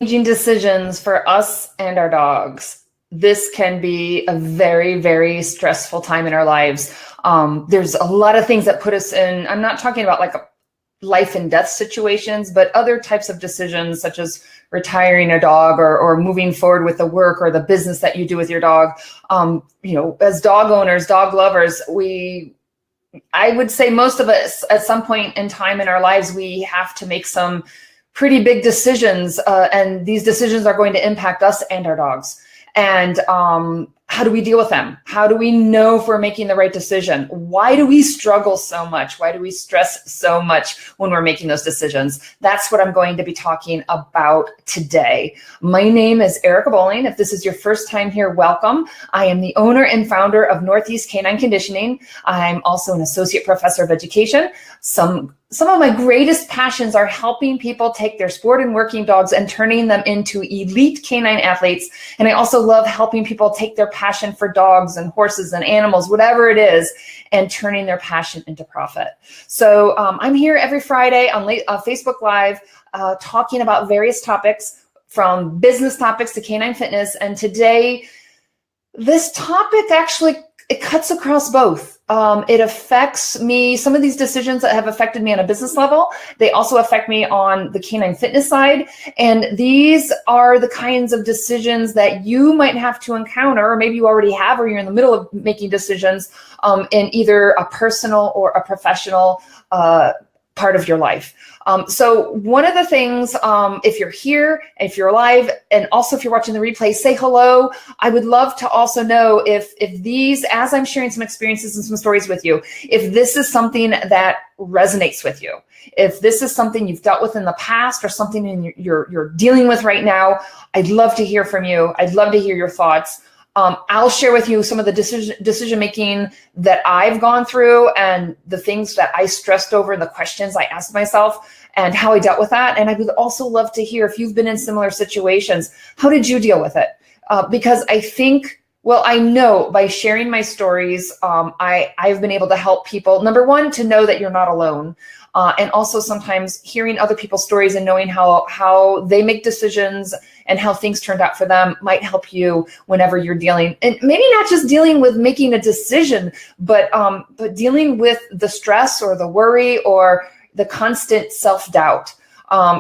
Making decisions for us and our dogs. This can be a very, very stressful time in our lives. There's a lot of things that put us in, I'm not talking about like life and death situations, but other types of decisions such as retiring a dog or moving forward with the work or the business that you do with your dog. As dog owners, dog lovers, I would say most of us at some point in time in our lives, we have to make some pretty big decisions, and these decisions are going to impact us and our dogs. And how do we deal with them? How do we know if we're making the right decision? Why do we struggle so much? Why do we stress so much when we're making those decisions? That's what I'm going to be talking about today. My name is Erica Bowling. If this is your first time here, welcome. I am the owner and founder of Northeast Canine Conditioning. I'm also an associate professor of education. Some of my greatest passions are helping people take their sport and working dogs and turning them into elite canine athletes. And I also love helping people take their passion for dogs and horses and animals, whatever it is, and turning their passion into profit. So I'm here every Friday on Facebook Live talking about various topics, from business topics to canine fitness. And today, this topic actually, it cuts across both. It affects me, some of these decisions that have affected me on a business level, they also affect me on the canine fitness side. And these are the kinds of decisions that you might have to encounter, or maybe you already have, or you're in the middle of making decisions in either a personal or a professional part of your life. So one of the things, if you're here, if you're live, and also if you're watching the replay, say hello. I would love to also know if these, as I'm sharing some experiences and some stories with you, if this is something that resonates with you, if this is something you've dealt with in the past or something you're dealing with right now. I'd love to hear from you. I'd love to hear your thoughts. I'll share with you some of the decision making that I've gone through and the things that I stressed over and the questions I asked myself and how I dealt with that. And I would also love to hear if you've been in similar situations, how did you deal with it? Because I think, well, I know by sharing my stories, I've been able to help people, number one, to know that you're not alone. And also sometimes hearing other people's stories and knowing how they make decisions and how things turned out for them might help you whenever you're dealing, and maybe not just dealing with making a decision, but dealing with the stress or the worry or the constant self-doubt.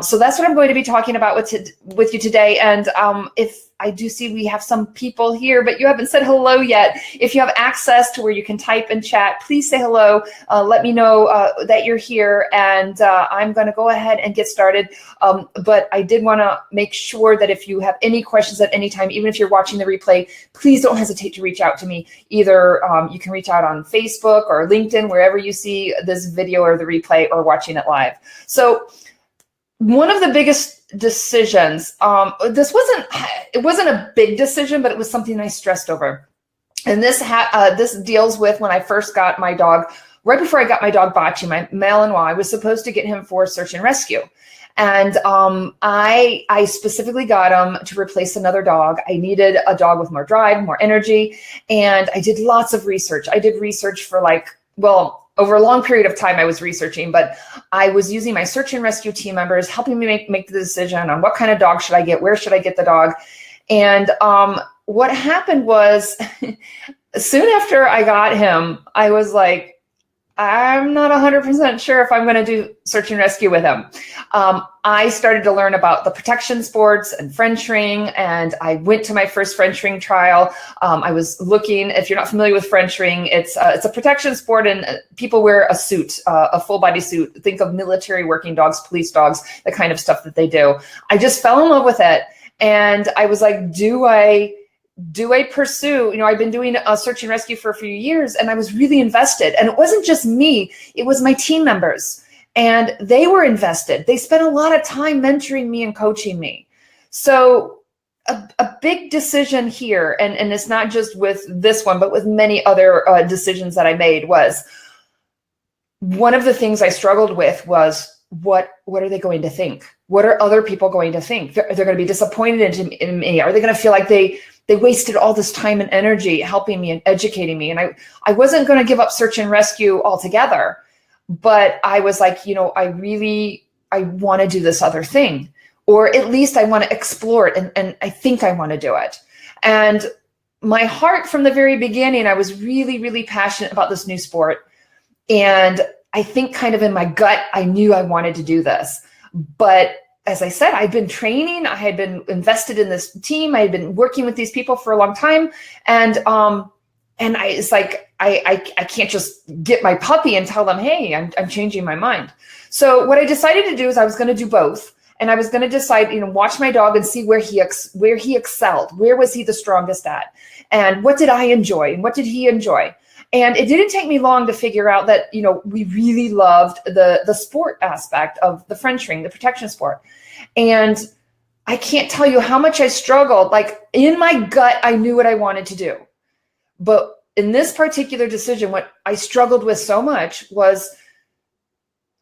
So that's what I'm going to be talking about with you today. And if I do see we have some people here, but you haven't said hello yet. If you have access to where you can type and chat, please say hello. Let me know that you're here, and I'm going to go ahead and get started. But I did want to make sure that if you have any questions at any time, even if you're watching the replay, please don't hesitate to reach out to me. Either you can reach out on Facebook or LinkedIn, wherever you see this video or the replay or watching it live. So one of the biggest decisions, it wasn't a big decision, but it was something I stressed over. And this deals with when I first got my dog, right before I got my dog Bachi, my Malinois. I was supposed to get him for search and rescue. And I specifically got him to replace another dog. I needed a dog with more drive, more energy. And I did lots of research. I did research for over a long period of time I was researching, but I was using my search and rescue team members, helping me make the decision on what kind of dog should I get, where should I get the dog. And what happened was soon after I got him, I was like, I'm not 100% sure if I'm going to do search and rescue with him. I started to learn about the protection sports and French ring, and I went to my first French ring trial. I was looking, if you're not familiar with French ring, it's a protection sport, and people wear a suit, a full body suit. Think of military working dogs, police dogs, the kind of stuff that they do. I just fell in love with it, and I was like, do I pursue, I've been doing a search and rescue for a few years, and I was really invested. And it wasn't just me, it was my team members, and they were invested. They spent a lot of time mentoring me and coaching me. So a big decision here, and it's not just with this one, but with many other decisions that I made, was one of the things I struggled with was, what are they going to think? What are other people going to think? They're going to be disappointed in me. Are they going to feel like they wasted all this time and energy helping me and educating me? And I wasn't going to give up search and rescue altogether, but I was like, I want to do this other thing. or at least I want to explore it, and I think I want to do it. And my heart from the very beginning, I was really, really passionate about this new sport. And I think kind of in my gut, I knew I wanted to do this. But as I said, I'd been training, I had been invested in this team, I had been working with these people for a long time. And it's like, I can't just get my puppy and tell them, hey, I'm changing my mind. So what I decided to do is I was going to do both. And I was going to decide, watch my dog and see where he excelled. Where was he the strongest at? And what did I enjoy? And what did he enjoy? And it didn't take me long to figure out that, we really loved the sport aspect of the Frenching, the protection sport. And I can't tell you how much I struggled. Like in my gut, I knew what I wanted to do. But in this particular decision, what I struggled with so much was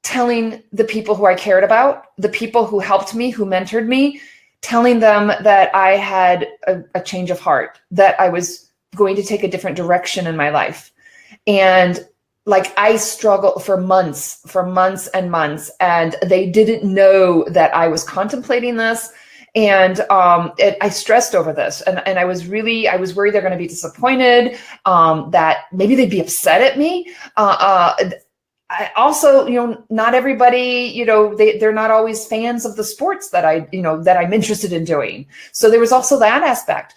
telling the people who I cared about, the people who helped me, who mentored me, telling them that I had a change of heart, that I was going to take a different direction in my life. And like I struggled for months and months, and they didn't know that I was contemplating this. And I stressed over this, and I was worried they're going to be disappointed, that maybe they'd be upset at me. I also, not everybody, they're not always fans of the sports that that I'm interested in doing. So there was also that aspect,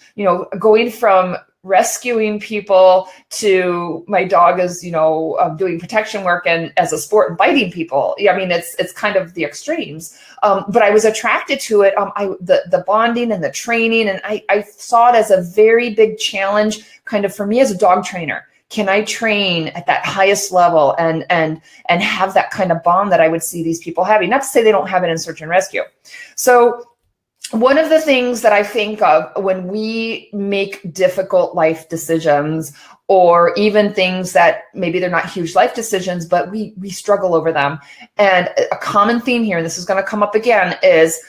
going from rescuing people to my dog is, doing protection work and as a sport and biting people. I mean, it's kind of the extremes. But I was attracted to it. The bonding and the training, and I saw it as a very big challenge kind of for me as a dog trainer. Can I train at that highest level and have that kind of bond that I would see these people having? Not to say they don't have it in search and rescue. So one of the things that I think of when we make difficult life decisions, or even things that maybe they're not huge life decisions, but we struggle over them. And a common theme here, and this is going to come up again, is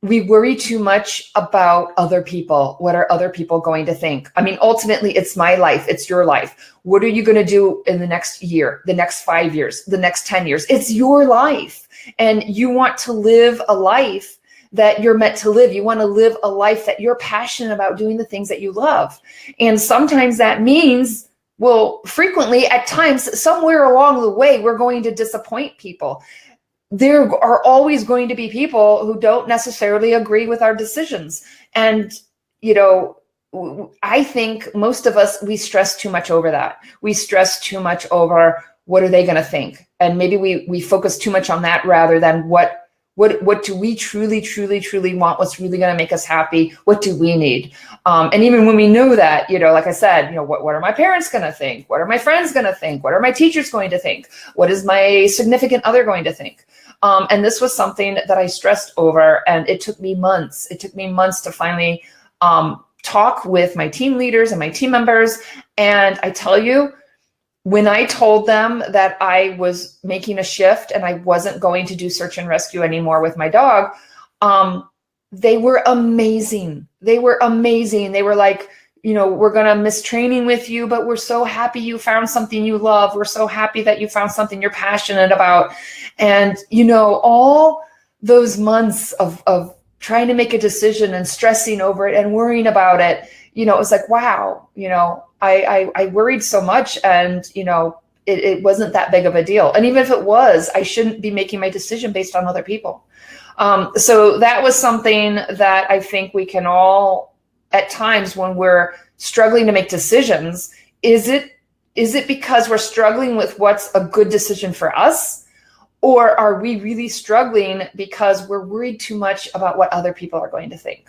we worry too much about other people. What are other people going to think? I mean, ultimately, it's my life. It's your life. What are you going to do in the next year, the next 5 years, the next 10 years? It's your life. And you want to live a life that you're meant to live. You want to live a life that you're passionate about, doing the things that you love. And sometimes that means, well, frequently at times, somewhere along the way, we're going to disappoint people. There are always going to be people who don't necessarily agree with our decisions. And, I think most of us, we stress too much over that. We stress too much over what are they going to think? And maybe we focus too much on that rather than what do we truly, truly, truly want? What's really going to make us happy? What do we need? And even when we know that, like I said, what are my parents going to think? What are my friends going to think? What are my teachers going to think? What is my significant other going to think? And this was something that I stressed over, and it took me months. It took me months to finally talk with my team leaders and my team members. And I tell you, when I told them that I was making a shift and I wasn't going to do search and rescue anymore with my dog, they were amazing. They were amazing. They were like, we're going to miss training with you, but we're so happy you found something you love. We're so happy that you found something you're passionate about. And, all those months of trying to make a decision and stressing over it and worrying about it, it was like, wow, I worried so much, and, it wasn't that big of a deal. And even if it was, I shouldn't be making my decision based on other people. So that was something that I think we can all, at times when we're struggling to make decisions, is it because we're struggling with what's a good decision for us? Or are we really struggling because we're worried too much about what other people are going to think?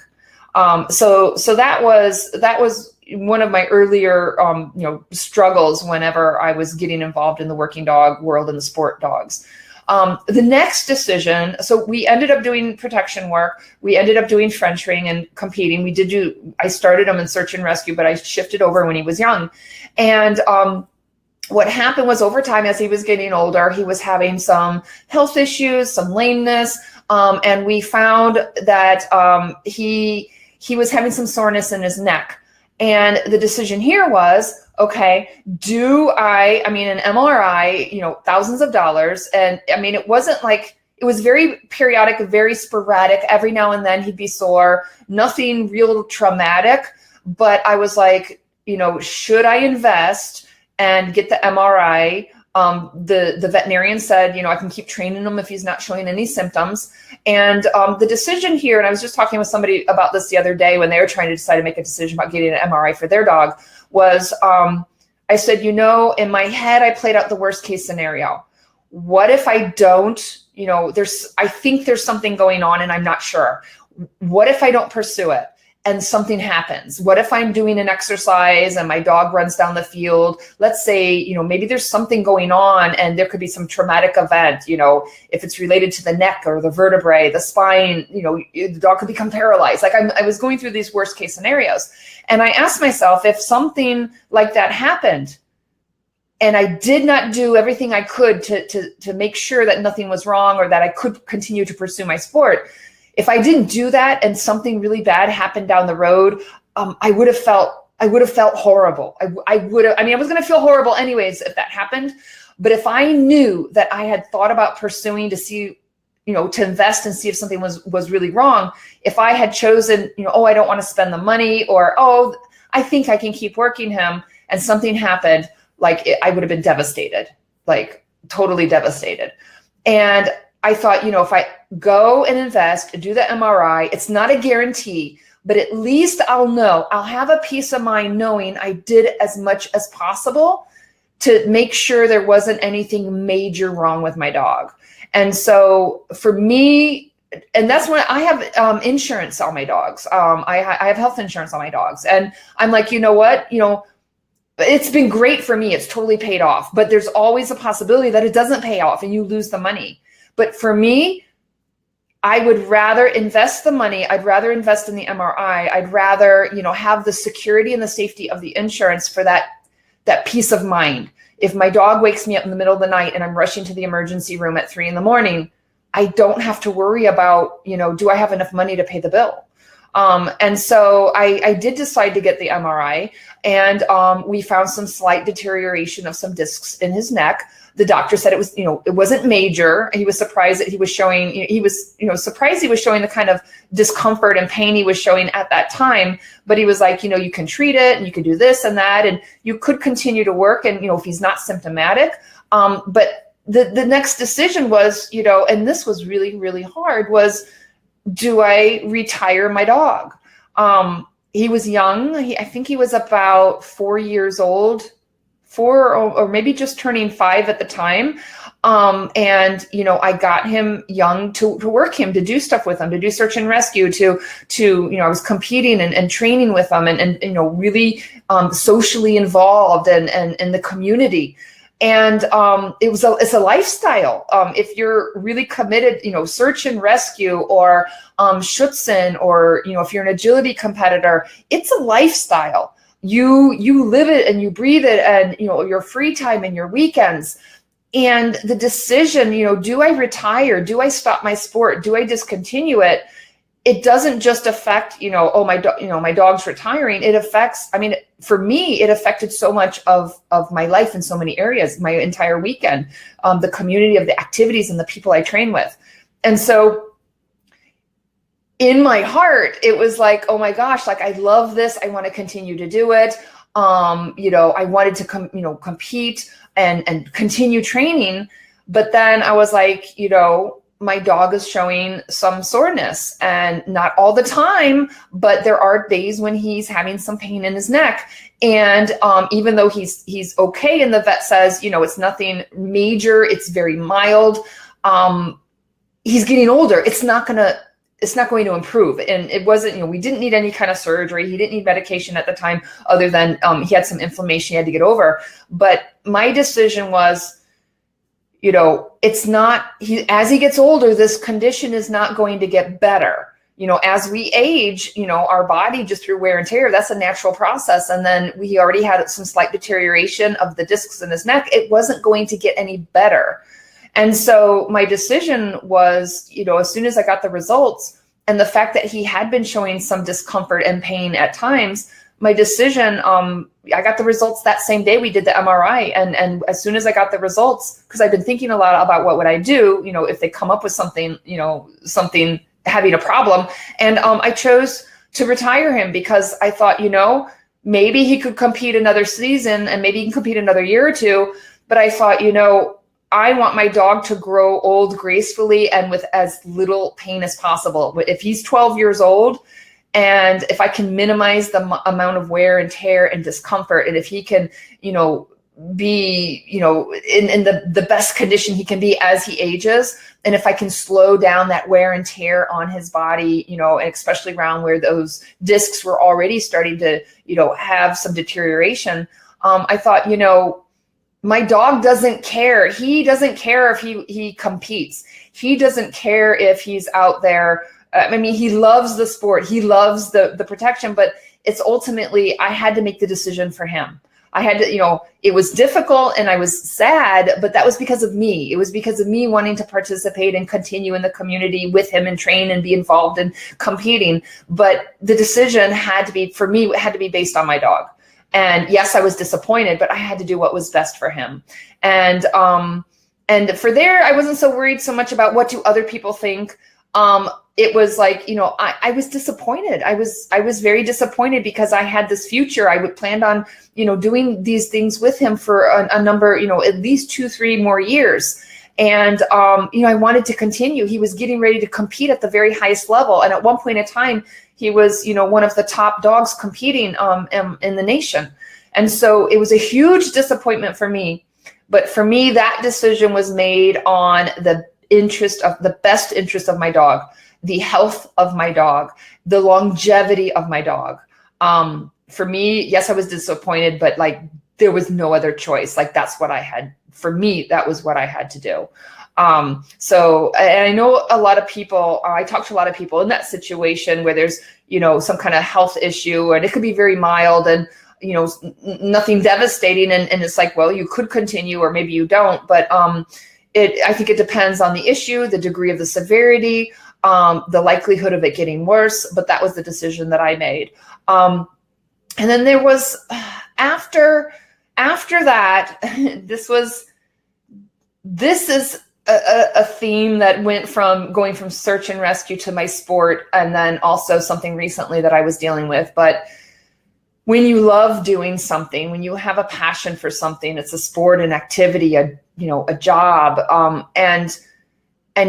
So that was one of my earlier, struggles whenever I was getting involved in the working dog world and the sport dogs. The next decision, so we ended up doing protection work. We ended up doing Frenching and competing. I started him in search and rescue, but I shifted over when he was young. And what happened was, over time, as he was getting older, he was having some health issues, some lameness. And we found that he was having some soreness in his neck. And the decision here was, okay, an MRI, thousands of dollars. And it wasn't like it was very periodic, very sporadic. Every now and then he'd be sore, nothing real traumatic. But I was like, should I invest and get the MRI? The veterinarian said, I can keep training him if he's not showing any symptoms. And the decision here, and I was just talking with somebody about this the other day when they were trying to decide to make a decision about getting an MRI for their dog, was I said, in my head, I played out the worst case scenario. What if I don't, I think there's something going on and I'm not sure. What if I don't pursue it and something happens? What if I'm doing an exercise and my dog runs down the field? Let's say, maybe there's something going on and there could be some traumatic event, if it's related to the neck or the vertebrae, the spine, the dog could become paralyzed. Like I was going through these worst case scenarios. And I asked myself, if something like that happened, and I did not do everything I could to make sure that nothing was wrong or that I could continue to pursue my sport, if I didn't do that and something really bad happened down the road, I would have felt horrible. I was going to feel horrible anyways if that happened. But if I knew that I had thought about pursuing to see, to invest and see if something was really wrong, if I had chosen, I don't want to spend the money, or, I think I can keep working him, and something happened, I would have been devastated, totally devastated. And I thought, if I go and invest, do the MRI, it's not a guarantee, but at least I'll know, I'll have a peace of mind knowing I did as much as possible to make sure there wasn't anything major wrong with my dog. And so for me, and that's when I have insurance on my dogs. I have health insurance on my dogs. And I'm like, you know what, it's been great for me. It's totally paid off, but there's always a possibility that it doesn't pay off and you lose the money. But for me, I would rather invest the money. I'd rather invest in the MRI. I'd rather, have the security and the safety of the insurance for that peace of mind. If my dog wakes me up in the middle of the night and I'm rushing to the emergency room at 3 a.m, I don't have to worry about, do I have enough money to pay the bill? And so I did decide to get the MRI, and we found some slight deterioration of some discs in his neck. The doctor said it was, it wasn't major. He was surprised that he was showing, surprised he was showing the kind of discomfort and pain he was showing at that time. But he was like, you can treat it and you can do this and that, and you could continue to work. And, if he's not symptomatic, but the next decision was, and this was really, really hard, was, do I retire my dog? He was young. I think he was about 4 years old, 4 or maybe just turning 5 at the time. And, I got him young to work him, to do stuff with him, to do search and rescue, to I was competing and training with him and really socially involved and in the community. And it's a lifestyle. If you're really committed, search and rescue or Schutzhund, or if you're an agility competitor, it's a lifestyle. You live it and you breathe it, and your free time and your weekends. And the decision, do I retire? Do I stop my sport? Do I discontinue it? It doesn't just affect, my dog's retiring. It affects, for me, it affected so much of my life in so many areas, my entire weekend, the community of the activities and the people I train with. And so in my heart, it was like, oh my gosh, I love this. I want to continue to do it. I wanted to compete and continue training. But then I was like, my dog is showing some soreness, and not all the time, but there are days when he's having some pain in his neck. And even though he's okay, and the vet says, it's nothing major, it's very mild, he's getting older. It's not going to improve. And it wasn't, we didn't need any kind of surgery. He didn't need medication at the time, other than he had some inflammation he had to get over. But my decision was, it's not, as he gets older, this condition is not going to get better. As we age, our body, just through wear and tear, that's a natural process. And then we already had some slight deterioration of the discs in his neck. It wasn't going to get any better. And so my decision was, as soon as I got the results and the fact that he had been showing some discomfort and pain at times, my decision, I got the results that same day we did the MRI. And as soon as I got the results, because I've been thinking a lot about what would I do, if they come up with something, something having a problem. And I chose to retire him because I thought, maybe he could compete another season and maybe he can compete another year or two. But I thought, I want my dog to grow old gracefully and with as little pain as possible. If he's 12 years old, and if I can minimize the amount of wear and tear and discomfort, and if he can, be, in the best condition he can be as he ages, and if I can slow down that wear and tear on his body, and especially around where those discs were already starting to, have some deterioration, I thought, my dog doesn't care. He doesn't care if he competes. He doesn't care if he's out there. He loves the sport. He loves the protection, but it's ultimately, I had to make the decision for him. I had to, it was difficult and I was sad, but that was because of me. It was because of me wanting to participate and continue in the community with him and train and be involved in competing. But the decision had to be, for me, it had to be based on my dog. And yes, I was disappointed, but I had to do what was best for him. And for there, I wasn't so worried so much about what do other people think. It was like, I was disappointed. I was very disappointed because I had this future. I would planned on, doing these things with him for a number, at least 2-3 more years. And, I wanted to continue. He was getting ready to compete at the very highest level. And at one point in time, he was, one of the top dogs competing in the nation. And so it was a huge disappointment for me. But for me, that decision was made on the best interest of my dog, the health of my dog, the longevity of my dog. For me, yes, I was disappointed, but there was no other choice. That's what I had. For me, that was what I had to do. So, and I know a lot of people, I talk to a lot of people in that situation where there's, some kind of health issue, and it could be very mild and, nothing devastating. And it's like, well, you could continue or maybe you don't, but, I think it depends on the issue, the degree of the severity, the likelihood of it getting worse, but that was the decision that I made. And then there was, after that, this is a theme that went from going from search and rescue to my sport, and then also something recently that I was dealing with. But when you love doing something, when you have a passion for something, it's a sport, an activity, a job, and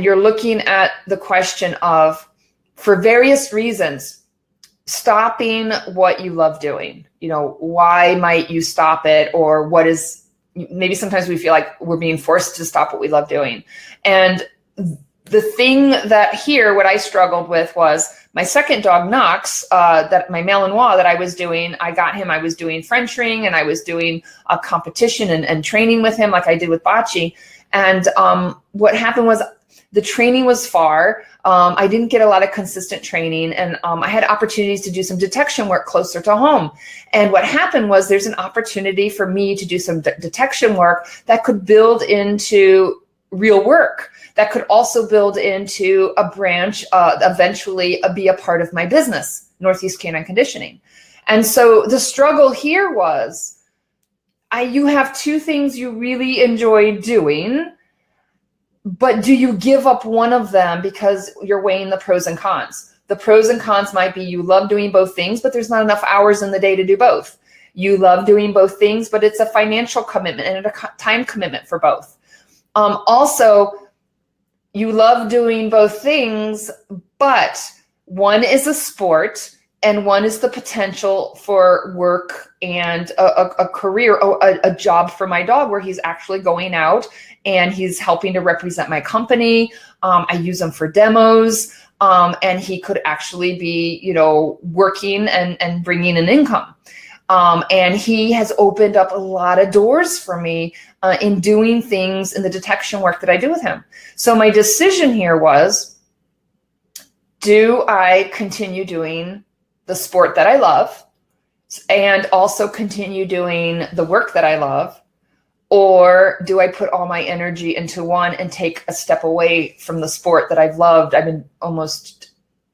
you're looking at the question of, for various reasons, stopping what you love doing. Why might you stop it, or what is, maybe sometimes we feel like we're being forced to stop what we love doing. And the thing what I struggled with was my second dog, Knox, that my Malinois that I was doing, I got him, I was doing Frenching, and I was doing a competition and training with him like I did with Bocce. And what happened was the training was far. I didn't get a lot of consistent training, and I had opportunities to do some detection work closer to home. And what happened was there's an opportunity for me to do some detection work that could build into real work, that could also build into a branch, eventually be a part of my business, Northeast Canine Conditioning. And so the struggle here was, you have two things you really enjoy doing, but do you give up one of them because you're weighing the pros and cons? The pros and cons might be you love doing both things, but there's not enough hours in the day to do both. You love doing both things, but it's a financial commitment and a time commitment for both. Also, you love doing both things, but one is a sport and one is the potential for work and a career, a job for my dog where he's actually going out and he's helping to represent my company. I use him for demos, and he could actually be, working and bringing an income. And he has opened up a lot of doors for me in doing things in the detection work that I do with him. So my decision here was, do I continue doing the sport that I love and also continue doing the work that I love? Or do I put all my energy into one and take a step away from the sport that I've loved? I've been almost,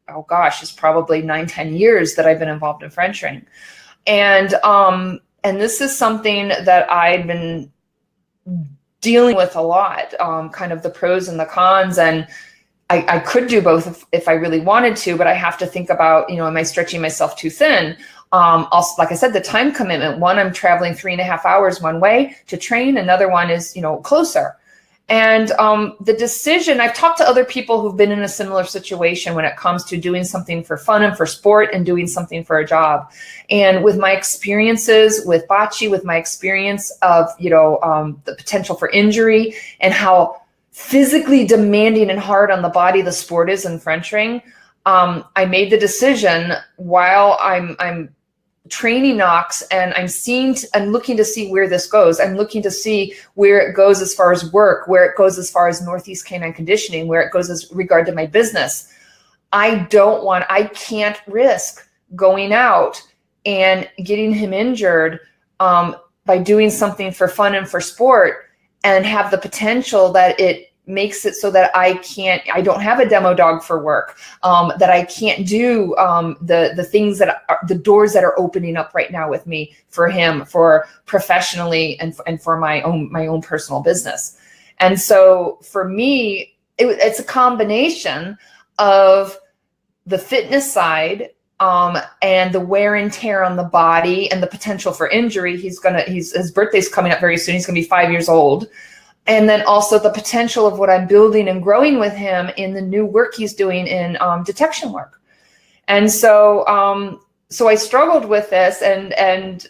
it's probably 9-10 years that I've been involved in Frenching. And this is something that I've been dealing with a lot, kind of the pros and the cons. And I could do both if I really wanted to, but I have to think about, am I stretching myself too thin? Also, like I said, the time commitment. One, I'm traveling 3.5 hours one way to train. Another one is, closer. And the decision, I've talked to other people who've been in a similar situation when it comes to doing something for fun and for sport and doing something for a job. And with my experiences with bocce, with my experience of, the potential for injury and how physically demanding and hard on the body the sport is in Frenching, I made the decision while I'm training Knox, and I'm looking to see where this goes. I'm looking to see where it goes as far as work, where it goes as far as Northeast Canine Conditioning, where it goes as regard to my business. I can't risk going out and getting him injured by doing something for fun and for sport, and have the potential that it makes it so that I don't have a demo dog for work, that I can't do the things that are the doors that are opening up right now with me for him, for professionally and for my own personal business. And so for me, it's a combination of the fitness side and the wear and tear on the body and the potential for injury. His birthday's coming up very soon. He's going to be 5 years old. And then also the potential of what I'm building and growing with him in the new work he's doing in detection work. And so so I struggled with this, and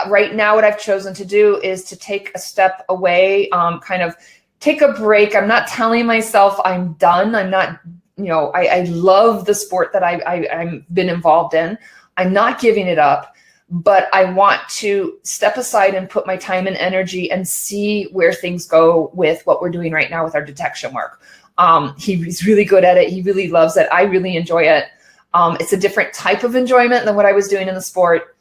right now what I've chosen to do is to take a step away, kind of take a break. I'm not telling myself I'm done. I'm not, I love the sport that I've been involved in. I'm not giving it up. But I want to step aside and put my time and energy and see where things go with what we're doing right now with our detection work. He's really good at it. He really loves it. I really enjoy it. It's a different type of enjoyment than what I was doing in the sport.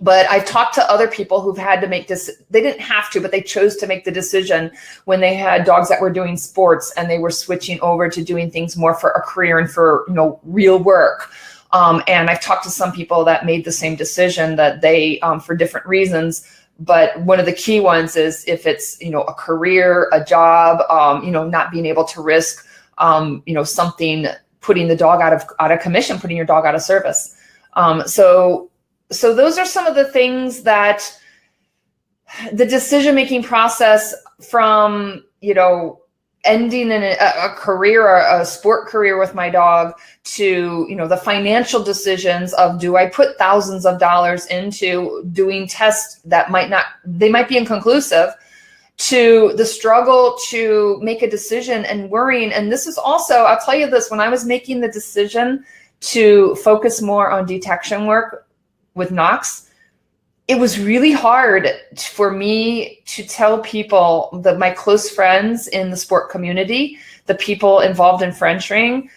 But I've talked to other people who've had to make this. They didn't have to, but they chose to make the decision when they had dogs that were doing sports and they were switching over to doing things more for a career and for, real work. And I've talked to some people that made the same decision, that they, for different reasons, but one of the key ones is if it's, a career, a job, not being able to risk, something, putting the dog out of commission, putting your dog out of service. So those are some of the things that the decision-making process from, ending in a career, or a sport career with my dog, to, the financial decisions of, do I put thousands of dollars into doing tests that might be inconclusive, to the struggle to make a decision and worrying. And this is also, I'll tell you this, when I was making the decision to focus more on detection work with Knox, it was really hard for me to tell people, my close friends in the sport community, the people involved in Frenching.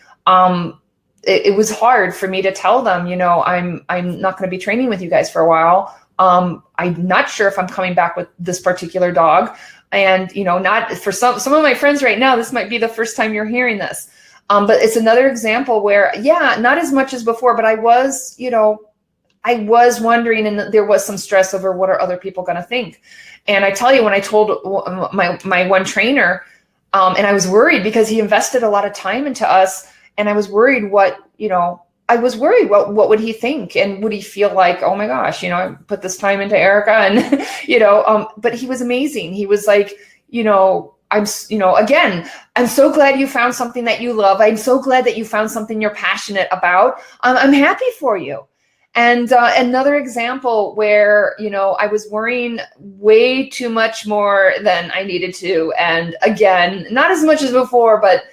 It was hard for me to tell them, I'm not going to be training with you guys for a while. I'm not sure if I'm coming back with this particular dog. And, not for some of my friends right now, this might be the first time you're hearing this. But it's another example where, not as much as before, but I was wondering, and there was some stress over what are other people going to think. And I tell you, when I told my one trainer, and I was worried because he invested a lot of time into us, and I was worried what would he think, and would he feel like, oh my gosh, I put this time into Erica, and, but he was amazing. He was like, I'm so glad you found something that you love. I'm so glad that you found something you're passionate about. I'm happy for you. And another example where, I was worrying way too much more than I needed to. And again, not as much as before, but,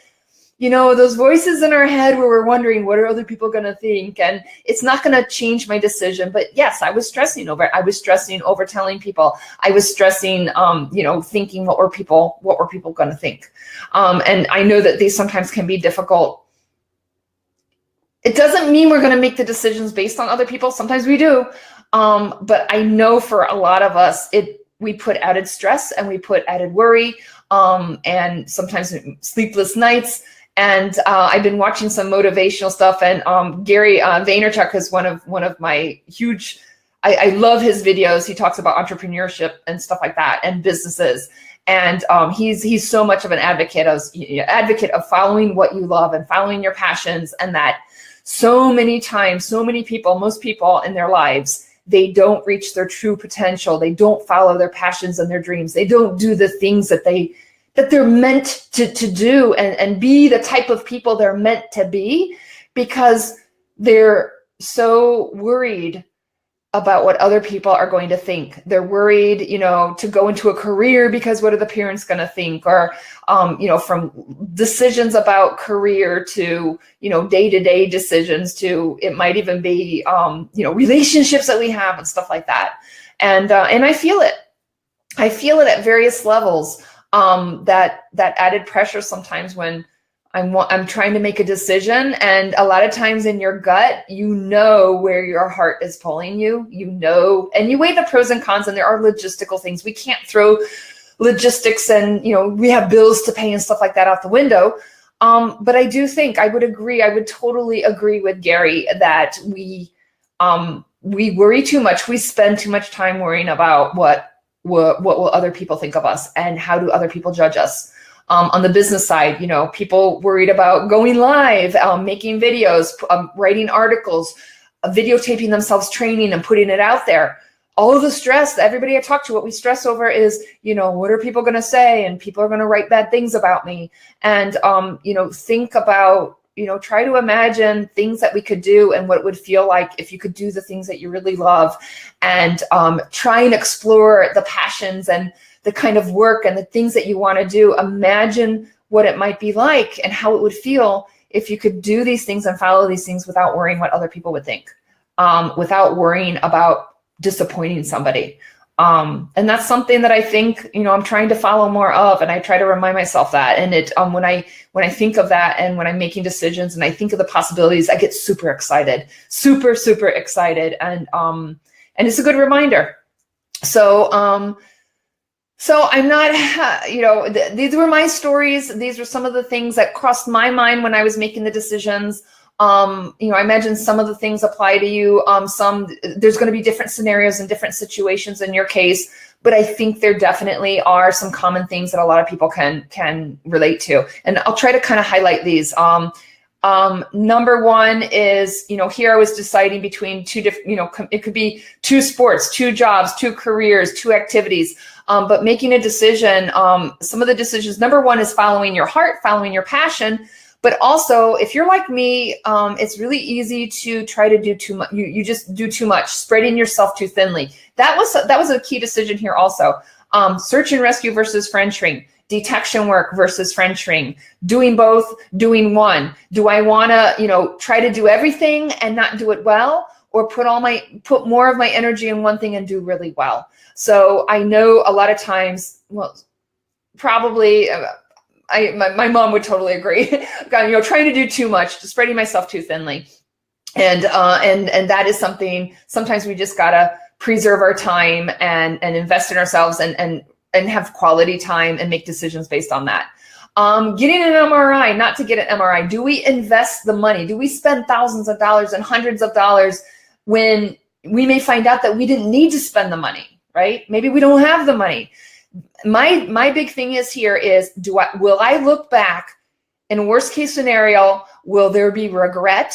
those voices in our head where we're wondering, what are other people going to think? And it's not going to change my decision. But yes, I was stressing over it. I was stressing over telling people. I was stressing, thinking what were people going to think? And I know that these sometimes can be difficult. It doesn't mean we're going to make the decisions based on other people. Sometimes we do. But I know for a lot of us, we put added stress and we put added worry, and sometimes sleepless nights. And I've been watching some motivational stuff, and Gary Vaynerchuk is one of my huge I love his videos. He talks about entrepreneurship and stuff like that and businesses. And he's so much of an advocate of following what you love and following your passions. And that so many times, so many people, most people in their lives, they don't reach their true potential. They don't follow their passions and their dreams. They don't do the things that they're meant to do and be the type of people they're meant to be, because they're so worried about what other people are going to think. They're worried, to go into a career because what are the parents going to think? Or, from decisions about career to, day-to-day decisions to, it might even be, relationships that we have and stuff like that. And I feel it. I feel it at various levels, that added pressure sometimes when I'm trying to make a decision, and a lot of times in your gut, where your heart is pulling you, and you weigh the pros and cons, and there are logistical things. We can't throw logistics and, we have bills to pay and stuff like that out the window. But I do think I would totally agree with Gary that we worry too much. We spend too much time worrying about what will other people think of us and how do other people judge us. On the business side, people worried about going live, making videos, writing articles, videotaping themselves training and putting it out there. All of the stress, everybody I talk to, what we stress over is, what are people going to say? And people are going to write bad things about me. And, think about, try to imagine things that we could do and what it would feel like if you could do the things that you really love, and try and explore the passions and the kind of work and the things that you want to do. Imagine what it might be like and how it would feel if you could do these things and follow these things without worrying what other people would think, without worrying about disappointing somebody. And that's something that I think, I'm trying to follow more of, and I try to remind myself that. And it, when I think of that and when I'm making decisions and I think of the possibilities, I get super excited, super, super excited. And it's a good reminder. So I'm not, these were my stories. These were some of the things that crossed my mind when I was making the decisions. I imagine some of the things apply to you. There's going to be different scenarios and different situations in your case, but I think there definitely are some common themes that a lot of people can relate to. And I'll try to kind of highlight these. Number one is, here I was deciding between two different, it could be two sports, two jobs, two careers, two activities. But making a decision, some of the decisions, number one is following your heart, following your passion. But also, if you're like me, it's really easy to try to do too much. You just do too much, spreading yourself too thinly. That was a key decision here also. Search and rescue versus friendshring, detection work versus friendshring, doing both, doing one. Do I want to, try to do everything and not do it well, or put more of my energy in one thing and do really well? So I know a lot of times, well, probably my mom would totally agree. Trying to do too much, spreading myself too thinly, and that is something. Sometimes we just gotta preserve our time and invest in ourselves and have quality time and make decisions based on that. Getting an MRI, not to get an MRI. Do we invest the money? Do we spend thousands of dollars and hundreds of dollars when we may find out that we didn't need to spend the money? Right? Maybe we don't have the money. My big thing is will I look back in worst case scenario, will there be regret?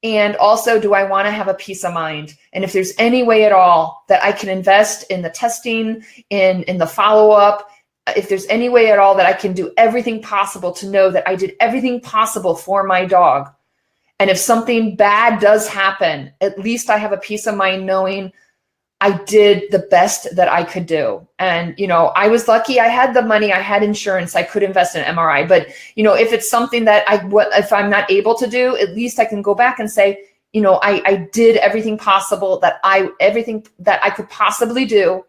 And also, do I want to have a peace of mind? And if there's any way at all that I can invest in the testing, in the follow-up, if there's any way at all that I can do everything possible to know that I did everything possible for my dog. And if something bad does happen, at least I have a peace of mind knowing I did the best that I could do. And, I was lucky. I had the money, I had insurance, I could invest in MRI. But, if it's something that if I'm not able to do, at least I can go back and say, I did everything possible everything that I could possibly do.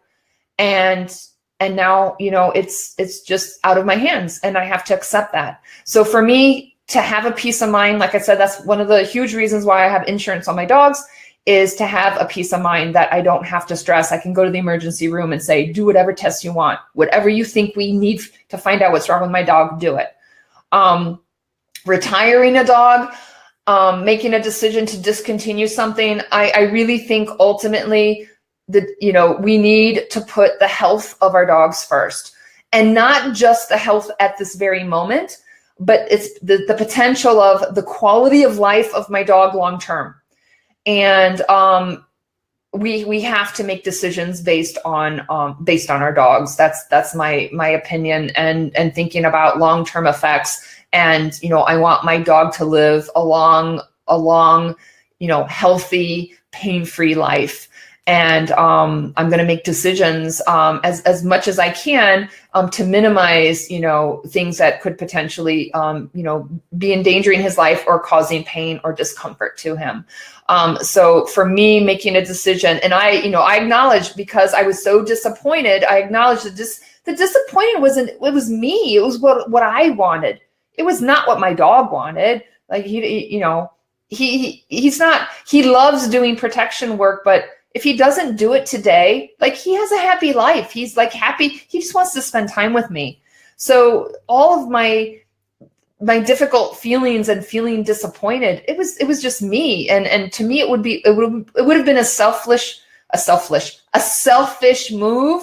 And now, it's just out of my hands and I have to accept that. So for me to have a peace of mind, like I said, that's one of the huge reasons why I have insurance on my dogs, is to have a peace of mind that I don't have to stress. I can go to the emergency room and say, do whatever tests you want, whatever you think we need to find out what's wrong with my dog, do it. Retiring a dog, making a decision to discontinue something, I really think ultimately that, we need to put the health of our dogs first, and not just the health at this very moment, but it's the potential of the quality of life of my dog long term. And we have to make decisions based on our dogs. That's my opinion, and thinking about long term effects. And I want my dog to live a long healthy, pain-free life. And I'm going to make decisions as much as I can to minimize things that could potentially be endangering his life or causing pain or discomfort to him. So for me, making a decision, and I acknowledge, because I was so disappointed, I acknowledge that the disappointment it was me. It was what I wanted. It was not what my dog wanted. Like he loves doing protection work, but if he doesn't do it today, like, he has a happy life. He's like happy. He just wants to spend time with me. So all of my difficult feelings and feeling disappointed, it was just me. And to me, it would have been a selfish move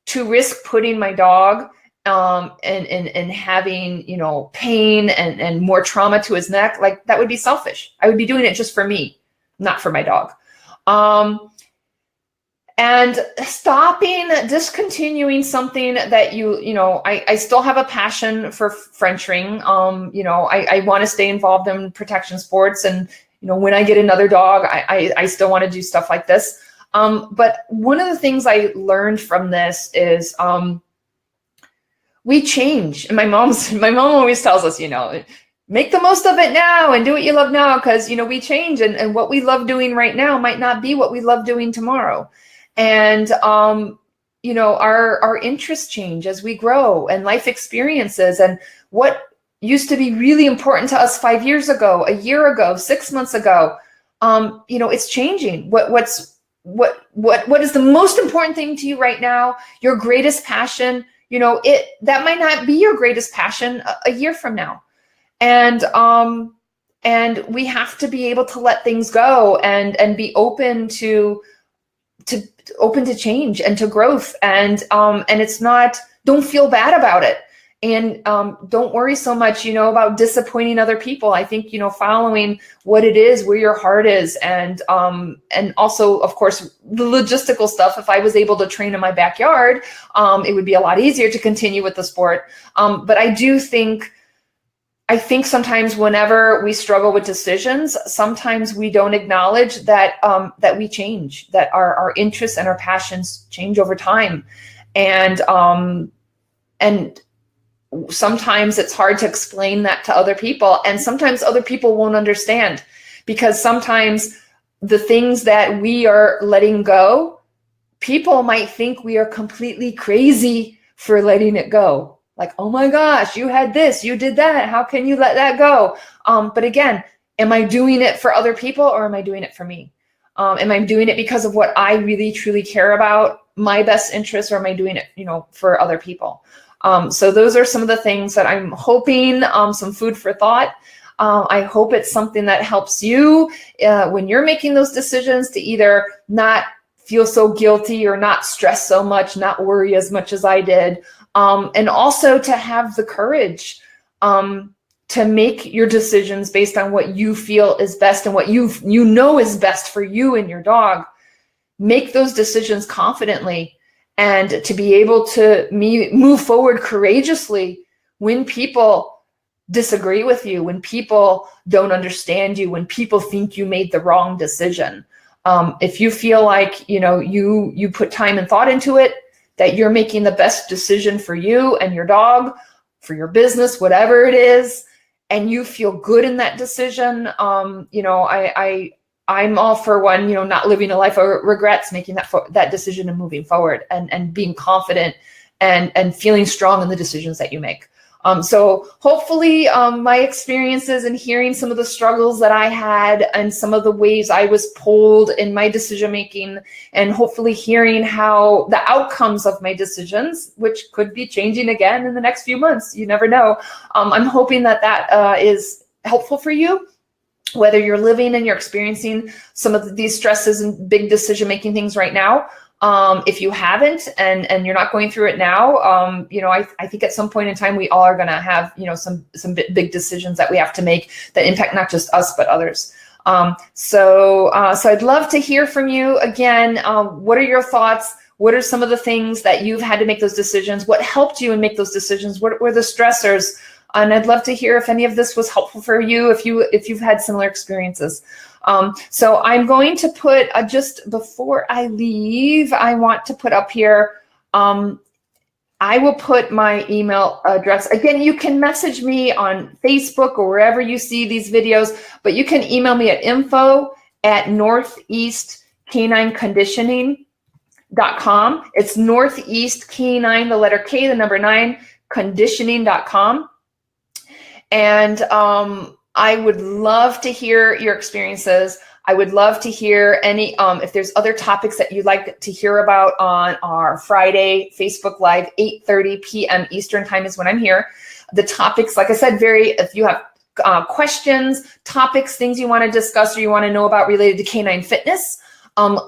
to risk putting my dog and having pain and more trauma to his neck. Like, that would be selfish. I would be doing it just for me, not for my dog. And discontinuing something that I still have a passion for Frenching. I want to stay involved in protection sports, and when I get another dog, I still want to do stuff like this. But one of the things I learned from this is we change. And my mom always tells us, make the most of it now and do what you love now, because we change, and what we love doing right now might not be what we love doing tomorrow. And our interests change as we grow, and life experiences, and what used to be really important to us 5 years ago, a year ago, 6 months ago, it's changing. What is the most important thing to you right now? Your greatest passion, that might not be your greatest passion a year from now. And we have to be able to let things go and be open to change and to growth. And it's not, don't feel bad about it. And don't worry so much, about disappointing other people. I think, following what it is, where your heart is, and also, of course, the logistical stuff. If I was able to train in my backyard, it would be a lot easier to continue with the sport. But I think sometimes whenever we struggle with decisions, sometimes we don't acknowledge that we change, that our interests and our passions change over time. And sometimes it's hard to explain that to other people, and sometimes other people won't understand, because sometimes the things that we are letting go, people might think we are completely crazy for letting it go. Like, oh my gosh, you had this, you did that, how can you let that go? But again, am I doing it for other people, or am I doing it for me? Am I doing it because of what I really truly care about, my best interests, or am I doing it, for other people? So those are some of the things that I'm hoping, some food for thought. I hope it's something that helps you when you're making those decisions, to either not feel so guilty or not stress so much, not worry as much as I did. And also to have the courage to make your decisions based on what you feel is best and what you know is best for you and your dog. Make those decisions confidently, and to be able to move forward courageously when people disagree with you, when people don't understand you, when people think you made the wrong decision. If you feel like you put time and thought into it, that you're making the best decision for you and your dog, for your business, whatever it is, and you feel good in that decision, I'm all for one, not living a life of regrets, making that decision and moving forward, and being confident and feeling strong in the decisions that you make. So hopefully my experiences and hearing some of the struggles that I had and some of the ways I was pulled in my decision making, and hopefully hearing how the outcomes of my decisions, which could be changing again in the next few months, you never know. I'm hoping that is helpful for you. whether you're living and you're experiencing some of these stresses and big decision-making things right now. If you haven't and you're not going through it now, I think at some point in time, we all are going to have, some big decisions that we have to make that impact not just us, but others. So I'd love to hear from you again. What are your thoughts? What are some of the things that you've had to make those decisions? What helped you in make those decisions? What were the stressors? And I'd love to hear if any of this was helpful for you, if you've had similar experiences. So I'm going to put, just before I leave, I want to put up here, I will put my email address. Again, you can message me on Facebook or wherever you see these videos, but you can email me at info@northeastcanineconditioning.com. It's Northeast Canine, the letter K, the number 9, conditioning.com. And I would love to hear your experiences. I would love to hear any, if there's other topics that you'd like to hear about on our Friday Facebook Live, 8:30 p.m. Eastern time is when I'm here. The topics, like I said, if you have questions, topics, things you want to discuss or you want to know about related to canine fitness,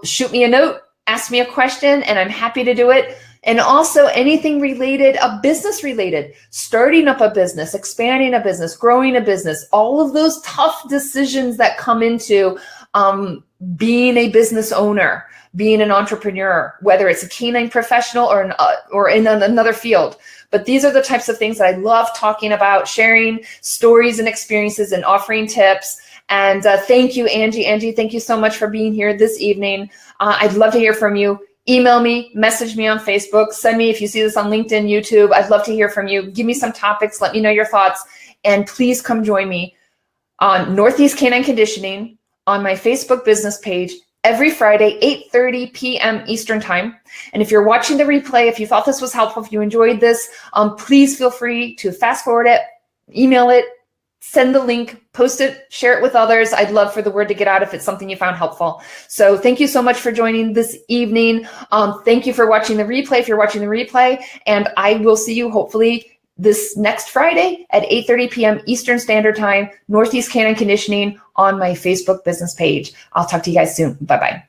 shoot me a note, ask me a question, and I'm happy to do it. And also anything related, business related, starting up a business, expanding a business, growing a business, all of those tough decisions that come into being a business owner, being an entrepreneur, whether it's a canine professional or in another field. But these are the types of things that I love talking about, sharing stories and experiences and offering tips. And thank you, Angie. Angie, thank you so much for being here this evening. I'd love to hear from you. Email me, message me on Facebook, send me if you see this on LinkedIn, YouTube. I'd love to hear from you. Give me some topics. Let me know your thoughts. And please come join me on Northeast Canine Conditioning on my Facebook business page every Friday, 8:30 p.m. Eastern time. And if you're watching the replay, if you thought this was helpful, if you enjoyed this, please feel free to fast forward it, email it, send the link, post it, share it with others. I'd love for the word to get out if it's something you found helpful. So thank you so much for joining this evening. Thank you for watching the replay, if you're watching the replay. And I will see you hopefully this next Friday at 8:30 p.m. Eastern Standard Time, Northeast Canine Conditioning on my Facebook business page. I'll talk to you guys soon. Bye-bye.